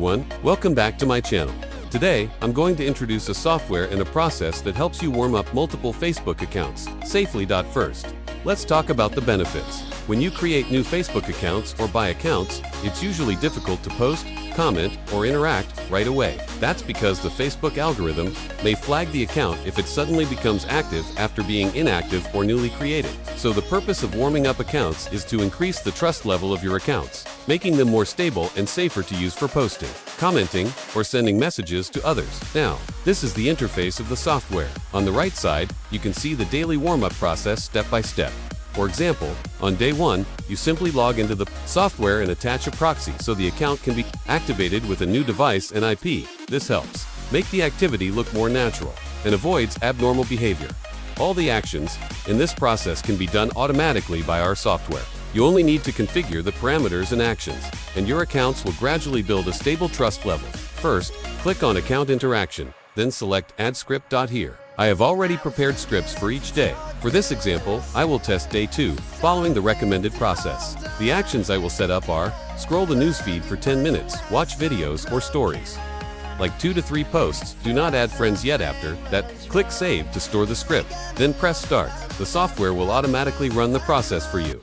everyone, welcome back to my channel. Today, I'm going to introduce a software and a process that helps you warm up multiple Facebook accounts safely. First, let's talk about the benefits. When you create new Facebook accounts or buy accounts, it's usually difficult to post, comment, or interact right away. That's because the Facebook algorithm may flag the account if it suddenly becomes active after being inactive or newly created. So the purpose of warming up accounts is to increase the trust level of your accounts, making them more stable and safer to use for posting, commenting, or sending messages to others. Now, this is the interface of the software. On the right side, you can see the daily warm-up process step by step. For example, on day 1, you simply log into the software and attach a proxy so the account can be activated with a new device and IP. This helps make the activity look more natural and avoids abnormal behavior. All the actions in this process can be done automatically by our software. You only need to configure the parameters and actions, and your accounts will gradually build a stable trust level. First, click on Account Interaction, then select Add Script. Here, I have already prepared scripts for each day. For this example, I will test day 2, following the recommended process. The actions I will set up are: scroll the newsfeed for 10 minutes, watch videos or stories, like 2 to 3 posts, do not add friends yet. After that, click Save to store the script, then press Start. The software will automatically run the process for you.